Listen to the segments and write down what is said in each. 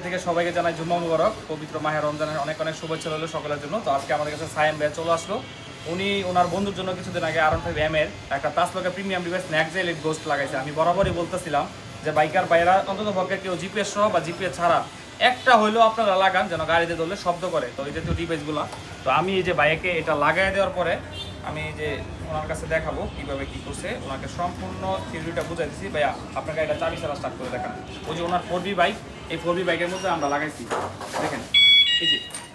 থেকে সবাইকে জানাই জুম্মা মুবারক। পবিত্র মাহে রমজানের অনেক অনেক শুভেচ্ছা রইল সকলের জন্য। তো আজকে আমাদের কাছে সায়েম ভাই চলে আসলো। উনি ওনার বন্ধুর জন্য কিছুদিন আগে R15 M এর একটা তাসলকের প্রিমিয়াম ডিভাইস ন্যাকজা এলিট গোস্ট লাগাইছে। আমি বরাবরই বলতেছিলাম যে বাইকার বাইরা অন্তত পক্ষে কেউ জিপিএস সহ বা জিপিএস ছাড়া একটা হইলেও আপনারা লাগান, যেন গাড়িতে ধরলে শব্দ করে। তো এই জাতীয় ডিভাইসগুলো, তো আমি এই যে বাইকে এটা লাগাই দেওয়ার পরে আমি যে ওনার কাছে দেখাবো কীভাবে কী করছে, ওনাকে সম্পূর্ণ থিওরিটা বুঝাই দিচ্ছি। ভাইয়া আপনাকে এটা চাবি ছাড়া স্টার্ট করে দেখান। ওই যে ওনার 4B বাইক, এই 4B বাইকের মধ্যে আমরা লাগাইছি, দেখেন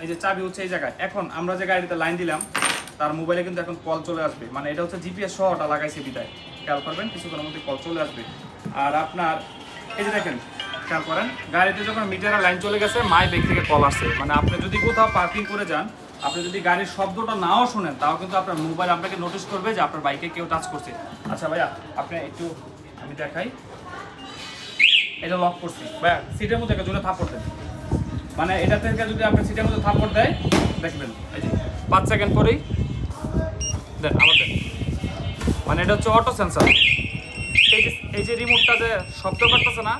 এই যে চাবি হচ্ছে এই জায়গায়। এখন আমরা যে গাড়িতে লাইন দিলাম তার মোবাইলে কিন্তু এখন কল চলে আসবে, মানে এটা হচ্ছে জিপিএস সহটা লাগাইছে বিদায়। খেয়াল করবেন কিছুক্ষণের মধ্যে কল চলে আসবে। আর আপনার এই যে দেখেন, খেয়াল করেন গাড়িতে যখন মিটারের লাইন চলে গেছে মাই ব্যাগ থেকে কল আসছে। মানে আপনি যদি কোথাও পার্কিং করে যান, আপনি যদি গাড়ির শব্দটা নাও শুনেন, তাও কিন্তু আপনার মোবাইল আপনাকে নোটিশ করবে যে আপনার বাইকে কেউ টাচ করছে। আচ্ছা ভাইয়া আপনি একটু আমি দেখাই, এটা লক করছি ভাইয়া, সিটের মধ্যে একটা জোরে থাপড় দেন। মানে এটা থেকে যদি আপনি সিটের মধ্যে থাপড় দেয় দেখবেন এই যে 5 সেকেন্ড পরেই দেন আবার দেন। মানে এটা হচ্ছে অটো সেন্সার। এই যে রিমোটটা যে শব্দ করতেছে না,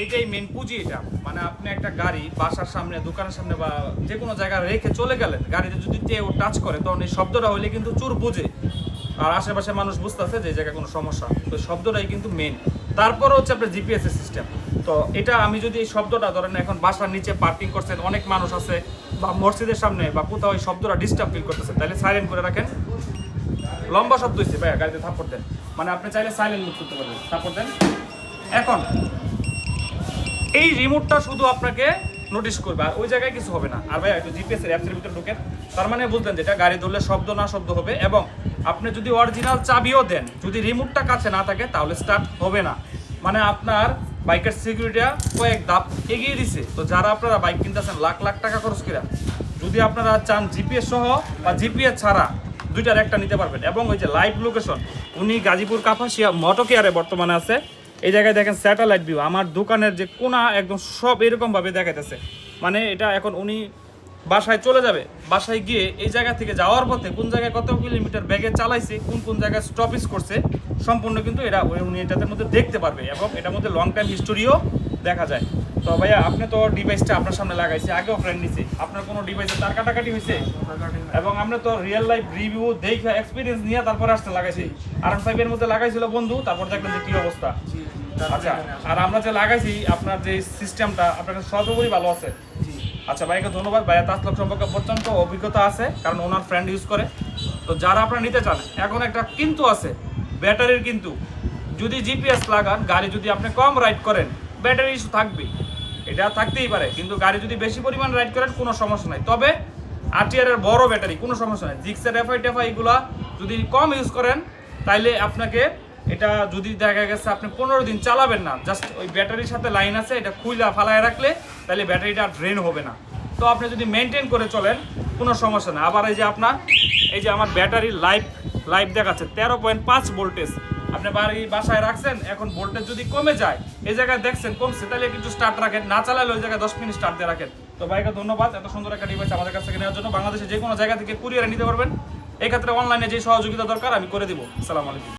এইটাই মেন পুঁজি এটা। মানে আপনি একটা গাড়ি বাসার সামনে, দোকানের সামনে বা যে কোনো জায়গায় রেখে চলে গেলেন, গাড়িতে যদি কেউ টাচ করে তখন এই শব্দটা হইলে কিন্তু চোর বুঝে, আর আশেপাশে মানুষ বুঝতেছে যে এই জায়গায় কোনো সমস্যা। তো শব্দটাই কিন্তু মেন। তারপরে হচ্ছে আপনার জিপিএস এর সিস্টেম। তো এটা আমি যদি এই শব্দটা ধরেন এখন বাসার নিচে পার্কিং করছেন, অনেক মানুষ আছে বা মসজিদের সামনে বা কোথাও এই শব্দটা ডিস্টার্ব ফিল করতেছে, তাহলে সাইলেন্ট করে রাখেন। লম্বা শব্দ হয়েছে ভাইয়া, গাড়িতে থাপ্পড় দেন। মানে আপনি চাইলে সাইলেন্ট মুড করতে পারবেন, থাপ্পড় দেন। এখন এই রিমোটটা শুধু আপনাকে নোটিশ করবে, আর ওই জায়গায় কিছু হবে না। আর ভাইয়া একটু জিপিএস এর অ্যাপসের ভিতরে ঢুকেন। তার মানে বলতেন যেটা গাড়ি ধরলে শব্দ না শব্দ হবে, এবং আপনি যদি অরিজিনাল চাবিও দেন, যদি রিমোটটা কাছে না থাকে তাহলে স্টার্ট হবে না। মানে আপনার বাইকের সিকিউরিটিটা কয়েক ধাপ এগিয়ে দিছে। তো যারা আপনারা বাইক কিনতেছেন লাখ লাখ টাকা খরচ করে, যদি আপনারা চান জিপিএস সহ বা জিপিএস ছাড়া দুইটার একটা নিতে পারবেন। এবং ওই যে লাইভ লোকেশন, উনি গাজীপুর কাপাসিয়া মোটো কেয়ারে বর্তমানে আছে। এই জায়গায় দেখেন স্যাটেলাইট ভিউ, আমার দোকানের যে কোনা একদম সব এরকমভাবে দেখাইতেছে। মানে এটা এখন উনি বাসায় চলে যাবে, বাসায় গিয়ে এই জায়গা থেকে যাওয়ার পথে কোন জায়গায় কত কিলোমিটার ব্যাগে চালাইছে, কোন জায়গায় স্টপেজ করছে, সম্পূর্ণ কিন্তু এটা উনি এটার মধ্যে দেখতে পারবে। এবং এটার মধ্যে লং টাইম হিস্টোরিও দেখা যায়। তো ভাইয়া আপনি তো ডিভাইসটা আপনার সামনে লাগাইছে, আগেও ফ্রেন্ড নিছে, আপনার কোনো ডিভাইসে তার কাটাকাটি হয়েছে? এবং আমরা তো রিয়েল লাইফ রিভিউ দেখে এক্সপিরিয়েন্স নিয়ে তারপরে আসতে লাগাইছি। R15 এর মধ্যে লাগাইছিল বন্ধু, তারপর দেখলেন যে কি অবস্থা। আচ্ছা, আর আমরা যে লাগাইছি আপনার যে সিস্টেমটা আপনার কাছে সর্বোপরি ভালো আছে। আচ্ছা ভাইকে ধন্যবাদ। ভাইয়া তাসলক সম্পর্কে পর্যন্ত অভিজ্ঞতা আছে, কারণ ওনার ফ্রেন্ড ইউজ করে। তো যারা আপনারা নিতে চান, এখন একটা কিন্তু আছে ব্যাটারির। কিন্তু যদি জিপিএস লাগান, গাড়ি যদি আপনি কম রাইড করেন, ব্যাটারি ইস্যু থাকবেই, এটা থাকতেই পারে। কিন্তু গাড়ি যদি বেশি পরিমাণ রাইড করেন কোনো সমস্যা নাই। তবে RTR এর বড় ব্যাটারি কোনো সমস্যা নাই। জিক্সের FI টেফাই এগুলা যদি কম ইউজ করেন, তাইলে আপনাকে এটা যদি দেখা গেছে আপনি 15 দিন চালাবেন না, জাস্ট ওই ব্যাটারির সাথে লাইন আছে এটা খুইলা ফালায় রাখলে, তাহলে ব্যাটারিটা ড্রেন হবে না। তো আপনি যদি মেনটেন করে চলেন কোনো সমস্যা না। আবার এই যে আপনার এই যে আমার ব্যাটারি লাইভ দেখাচ্ছে 13.5 ভোল্টেজ। আপনি বাসায় রাখছেন, এখন ভোল্টেজ যদি কমে যায়, এই জায়গায় দেখছেন কমছে, তাহলে কিছু স্টার্ট রাখেন, না চালালে ওই জায়গায় 10 মিনিট স্টার্ট দিয়ে রাখেন। তো ভাইকে ধন্যবাদ এত সুন্দর একটা ডিভাইস আমাদের কাছ থেকে নেওয়ার জন্য। বাংলাদেশে যে কোনো জায়গা থেকে কুরিয়ারে নিতে পারবেন। এই ক্ষেত্রে অনলাইনে যে সহযোগিতা দরকার আমি করে দিব। আসসালামু আলাইকুম।